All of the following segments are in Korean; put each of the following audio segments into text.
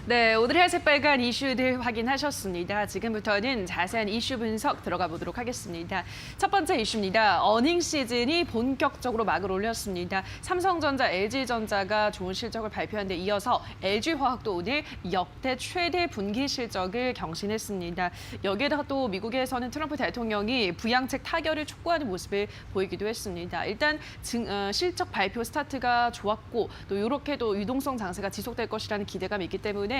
네, 오늘의 새빨간 이슈들 확인하셨습니다. 지금부터는 자세한 이슈 분석 들어가 보도록 하겠습니다. 첫 번째 이슈입니다. 어닝 시즌이 본격적으로 막을 올렸습니다. 삼성전자, LG전자가 좋은 실적을 발표한 데 이어서 LG화학도 오늘 역대 최대 분기 실적을 경신했습니다. 여기에다가 또 미국에서는 트럼프 대통령이 부양책 타결을 촉구하는 모습을 보이기도 했습니다. 일단 실적 발표 스타트가 좋았고 또 이렇게 또 유동성 장세가 지속될 것이라는 기대감이 있기 때문에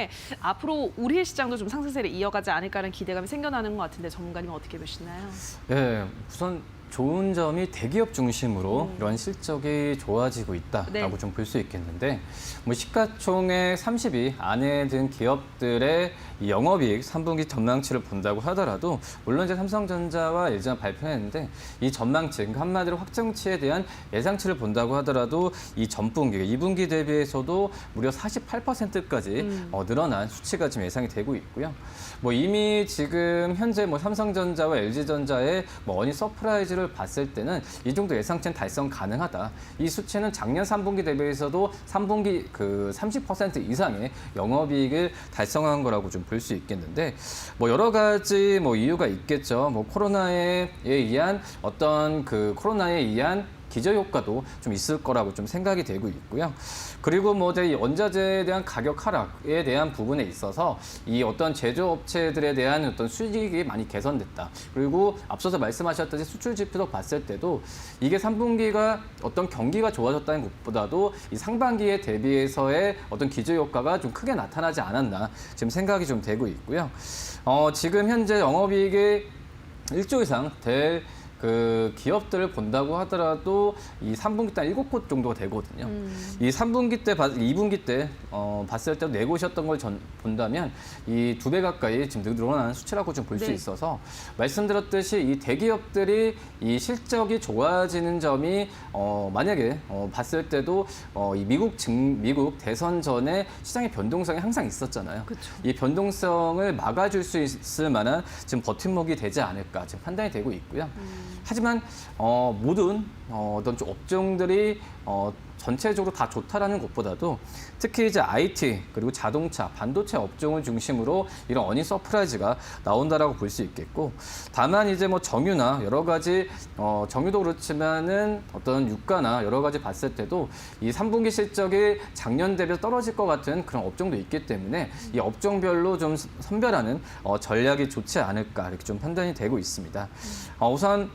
앞으로 우리 시장도 좀 상승세를 이어가지 않을까라는 기대감이 생겨나는 것 같은데 전문가님은 어떻게 보시나요? 네, 우선 좋은 점이 대기업 중심으로 이런 실적이 좋아지고 있다라고 네. 좀 볼 수 있겠는데, 뭐 시가총액 30위 안에 든 기업들의 이 영업이익 3분기 전망치를 본다고 하더라도 물론 이제 삼성전자와 LG가 발표했는데 이 전망치, 그러니까 한마디로 확정치에 대한 예상치를 본다고 하더라도 이 전분기, 2분기 대비해서도 무려 48%까지 늘어난 수치가 지금 예상이 되고 있고요. 뭐 이미 지금 현재 뭐 삼성전자와 LG전자의 뭐 어닝 서프라이즈를 봤을 때는 이 정도 예상치는 달성 가능하다. 이 수치는 작년 3분기 대비해서도 3분기 그 30% 이상의 영업이익을 달성한 거라고 좀 볼 수 있겠는데, 뭐 여러 가지 뭐 이유가 있겠죠. 뭐 코로나에 의한 어떤 그 코로나에 의한 기저 효과도 좀 있을 거라고 좀 생각이 되고 있고요. 그리고 뭐 이 원자재에 대한 가격 하락에 대한 부분에 있어서 이 어떤 제조업체들에 대한 어떤 수익이 많이 개선됐다. 그리고 앞서서 말씀하셨듯이 수출 지표도 봤을 때도 이게 3분기가 어떤 경기가 좋아졌다는 것보다도 이 상반기에 대비해서의 어떤 기저 효과가 좀 크게 나타나지 않았나 지금 생각이 좀 되고 있고요. 지금 현재 영업이익이 1조 이상 될 그 기업들을 본다고 하더라도 이 3분기 때 7곳 정도가 되거든요. 이 3분기 때, 2분기 때 봤을 때 내고셨던 걸 본다면 이 2배 가까이 지금 늘어나는 수치라고 좀 볼 수 네. 있어서 말씀드렸듯이 이 대기업들이 이 실적이 좋아지는 점이 만약에 봤을 때도 이 미국 대선 전에 시장의 변동성이 항상 있었잖아요. 그쵸. 이 변동성을 막아줄 수 있을 만한 지금 버팀목이 되지 않을까 지금 판단이 되고 있고요. 하지만 모든 어떤 좀 업종들이 전체적으로 다 좋다라는 것보다도 특히 이제 IT 그리고 자동차, 반도체 업종을 중심으로 이런 어닝 서프라이즈가 나온다라고 볼 수 있겠고, 다만 이제 뭐 정유나 여러 가지 정유도 그렇지만은 어떤 유가나 여러 가지 봤을 때도 이 3분기 실적이 작년 대비 떨어질 것 같은 그런 업종도 있기 때문에 이 업종별로 좀 선별하는 전략이 좋지 않을까 이렇게 좀 판단이 되고 있습니다. 우선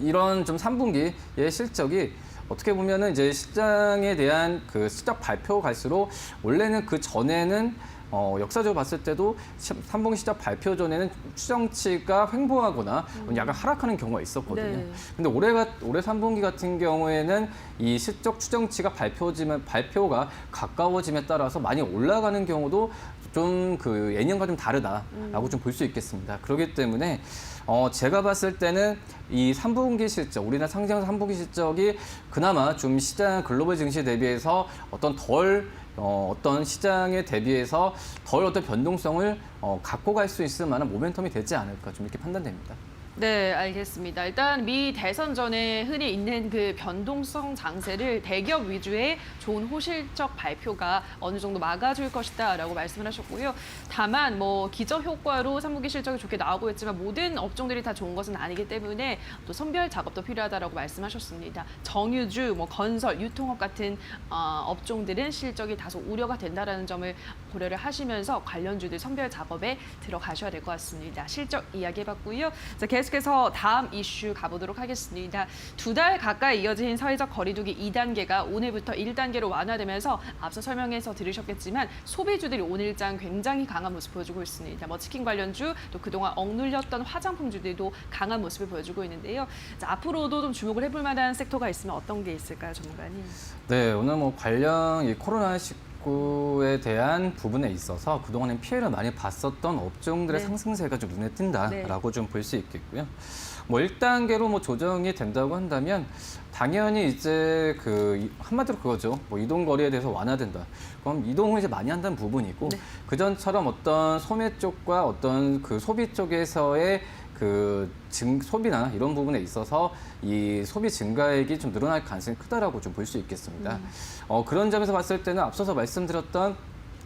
이런 좀 3분기의 실적이 어떻게 보면은 이제 시장에 대한 그 실적 발표 갈수록 원래는 그 전에는 역사적으로 봤을 때도 3분기 시작 발표 전에는 추정치가 횡보하거나 약간 하락하는 경우가 있었거든요. 네. 근데 올해 3분기 같은 경우에는 이 실적 추정치가 발표가 가까워짐에 따라서 많이 올라가는 경우도 좀 그 예년과 좀 다르다라고 좀 볼 수 있겠습니다. 그렇기 때문에 제가 봤을 때는 이 3분기 실적, 우리나라 상장 3분기 실적이 그나마 좀 시장 글로벌 증시 대비해서 어떤 시장에 대비해서 덜 어떤 변동성을 갖고 갈 수 있을 만한 모멘텀이 되지 않을까 좀 이렇게 판단됩니다. 네, 알겠습니다. 일단 미 대선 전에 흔히 있는 그 변동성 장세를 대기업 위주의 좋은 호실적 발표가 어느 정도 막아줄 것이다라고 말씀을 하셨고요. 다만 뭐 기저 효과로 3분기 실적이 좋게 나오고 있지만 모든 업종들이 다 좋은 것은 아니기 때문에 또 선별 작업도 필요하다라고 말씀하셨습니다. 정유주, 뭐 건설, 유통업 같은 업종들은 실적이 다소 우려가 된다라는 점을 고려를 하시면서 관련주들 선별 작업에 들어가셔야 될 것 같습니다. 실적 이야기해봤고요. 자, 계속해서 다음 이슈 가보도록 하겠습니다. 2달 가까이 이어진 사회적 거리두기 2단계가 오늘부터 1단계로 완화되면서 앞서 설명해서 들으셨겠지만 소비주들이 오늘장 굉장히 강한 모습 보여주고 있습니다. 뭐 치킨 관련주, 또 그동안 억눌렸던 화장품주들도 강한 모습을 보여주고 있는데요. 자, 앞으로도 좀 주목을 해볼 만한 섹터가 있으면 어떤 게 있을까요, 전문가님? 네, 오늘 뭐 관련 이 코로나19에 대한 부분에 있어서 그동안엔 피해를 많이 봤었던 업종들의 네. 상승세가 좀 눈에 띈다라고 좀 볼 수 있겠고요. 뭐 1단계로 뭐 조정이 된다고 한다면 당연히 이제 그 한마디로 그거죠. 뭐 이동 거리에 대해서 완화된다. 그럼 이동을 이제 많이 한다는 부분이고, 네. 그전처럼 어떤 소매 쪽과 어떤 그 소비 쪽에서의 그 소비나 이런 부분에 있어서 이 소비 증가액이 좀 늘어날 가능성이 크다라고 좀 볼 수 있겠습니다. 그런 점에서 봤을 때는 앞서서 말씀드렸던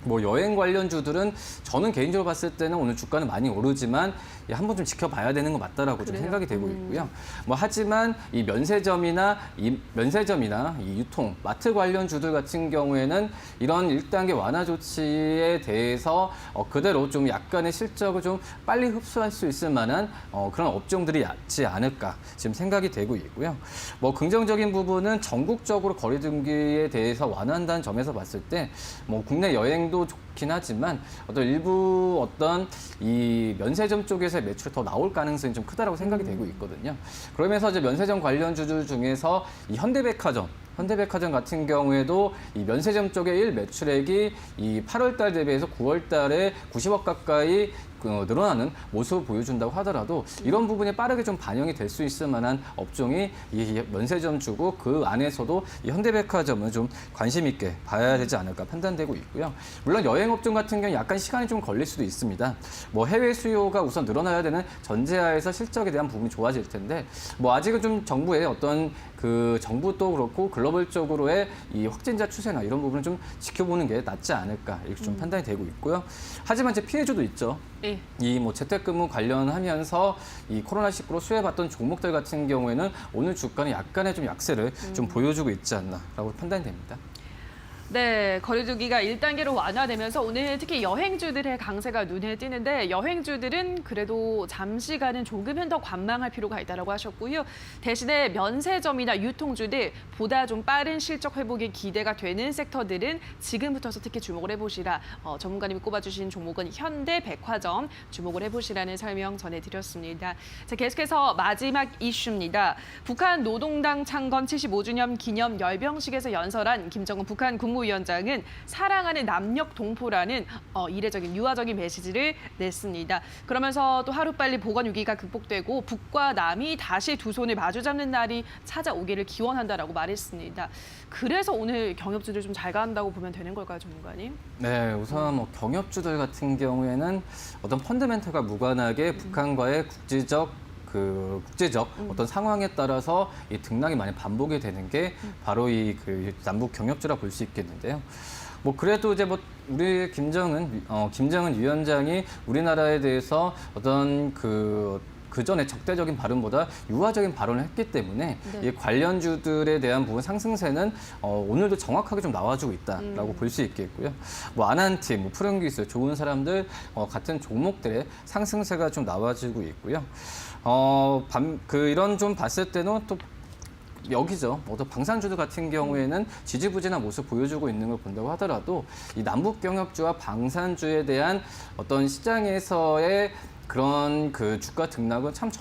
뭐 여행 관련주들은 저는 개인적으로 봤을 때는 오늘 주가는 많이 오르지만 한번 좀 지켜봐야 되는 거 맞다라고 좀 그래요? 생각이 되고 있고요. 뭐 하지만 이 면세점이나 이 유통, 마트 관련주들 같은 경우에는 이런 1단계 완화 조치에 대해서 그대로 좀 약간의 실적을 좀 빨리 흡수할 수 있을 만한 그런 업종들이 낫지 않을까 지금 생각이 되고 있고요. 뭐 긍정적인 부분은 전국적으로 거리두기에 대해서 완화한다는 점에서 봤을 때 뭐 국내 여행도 좋긴 하지만 일부 이 면세점 쪽에서의 매출이 더 나올 가능성이 좀 크다라고 생각이 되고 있거든요. 그러면서 이제 면세점 관련주들 중에서 이 현대백화점 같은 경우에도 이 면세점 쪽의 일 매출액이 이 8월 달 대비해서 9월 달에 90억 가까이 늘어나는 모습을 보여준다고 하더라도 이런 부분이 빠르게 좀 반영이 될 수 있을 만한 업종이 이 면세점 주고 그 안에서도 이 현대백화점을 좀 관심 있게 봐야 되지 않을까 판단되고 있고요. 물론 여행업종 같은 경우는 약간 시간이 좀 걸릴 수도 있습니다. 뭐 해외 수요가 우선 늘어나야 되는 전제하에서 실적에 대한 부분이 좋아질 텐데 뭐 아직은 좀 정부의 정부도 그렇고 글로벌적으로의 이 확진자 추세나 이런 부분을 좀 지켜보는 게 낫지 않을까 이렇게 좀 판단이 되고 있고요. 하지만 이제 피해주도 있죠. 예. 이 뭐 재택근무 관련하면서 이 코로나19로 수혜받던 종목들 같은 경우에는 오늘 주가는 약간의 좀 약세를 좀 보여주고 있지 않나라고 판단이 됩니다. 네, 거리두기가 1단계로 완화되면서 오늘 특히 여행주들의 강세가 눈에 띄는데 여행주들은 그래도 잠시간은 조금은 더 관망할 필요가 있다고 하셨고요. 대신에 면세점이나 유통주들 보다 좀 빠른 실적 회복이 기대가 되는 섹터들은 지금부터서 특히 주목을 해보시라. 전문가님이 꼽아주신 종목은 현대백화점 주목을 해보시라는 설명 전해드렸습니다. 자, 계속해서 마지막 이슈입니다. 북한 노동당 창건 75주년 기념 열병식에서 연설한 김정은 북한 국무위원장은 사랑하는 남녘 동포라는 이례적인 유화적인 메시지를 냈습니다. 그러면서 또 하루빨리 보건 위기가 극복되고 북과 남이 다시 두 손을 마주잡는 날이 찾아오기를 기원한다라고 말했습니다. 그래서 오늘 경협주들 좀 잘 간다고 보면 되는 걸까요, 전문가님? 네, 우선 뭐 경협주들 같은 경우에는 어떤 펀더멘털과 무관하게 북한과의 국제적 어떤 상황에 따라서 이 등락이 많이 반복이 되는 게 바로 이 남북 경협주라 볼 수 있겠는데요. 뭐 그래도 이제 뭐 우리 김정은 위원장이 우리나라에 대해서 어떤 그 전에 적대적인 발언보다 유화적인 발언을 했기 때문에 네. 이 관련주들에 대한 부분 상승세는 오늘도 정확하게 좀 나와주고 있다라고 볼 수 있겠고요. 뭐 아난티, 뭐 프랭기스 좋은 사람들 같은 종목들의 상승세가 좀 나와주고 있고요. 이런 좀 봤을 때는 또 여기죠. 어떤 방산주들 같은 경우에는 지지부진한 모습 보여주고 있는 걸 본다고 하더라도 이 남북 경협주와 방산주에 대한 어떤 시장에서의 그런 주가 등락은 참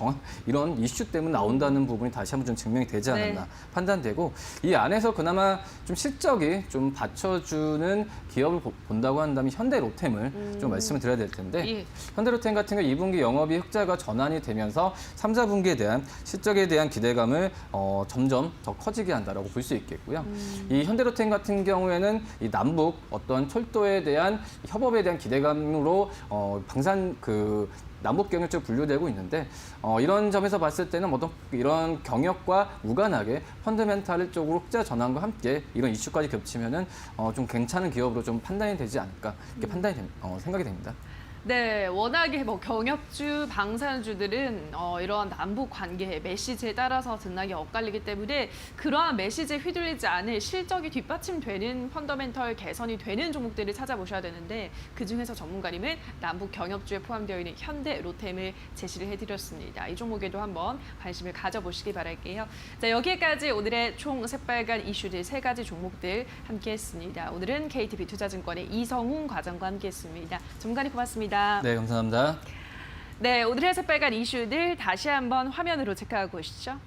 이런 이슈 때문에 나온다는 부분이 다시 한번 좀 증명이 되지 않았나 판단되고 이 안에서 그나마 좀 실적이 좀 받쳐주는 기업을 본다고 한다면 현대로템을 좀 말씀을 드려야 될 텐데 예. 현대로템 같은 경우 2분기 영업이 흑자가 전환이 되면서 3, 4분기에 대한 실적에 대한 기대감을 점점 더 커지게 한다라고 볼 수 있겠고요. 이 현대로템 같은 경우에는 이 남북 어떤 철도에 대한 협업에 대한 기대감으로 남북 경협주로 분류되고 있는데 이런 점에서 봤을 때는 어떤 이런 경협과 무관하게 펀더멘탈 쪽으로 흑자 전환과 함께 이런 이슈까지 겹치면은 좀 괜찮은 기업으로 좀 판단이 되지 않을까 이렇게 생각이 됩니다. 네, 워낙에 뭐 경협주, 방산주들은 이러한 남북 관계 메시지에 따라서 등락이 엇갈리기 때문에 그러한 메시지에 휘둘리지 않을 실적이 뒷받침되는 펀더멘털 개선이 되는 종목들을 찾아보셔야 되는데 그중에서 전문가님은 남북 경협주에 포함되어 있는 현대로템을 제시를 해드렸습니다. 이 종목에도 한번 관심을 가져보시기 바랄게요. 자, 여기까지 오늘의 총 새빨간 이슈들 3가지 종목들 함께했습니다. 오늘은 KTB 투자증권의 이성훈 과장과 함께했습니다. 전문가님 고맙습니다. 네, 감사합니다. 네, 오늘의 새빨간 이슈들 다시 한번 화면으로 체크하고 오시죠.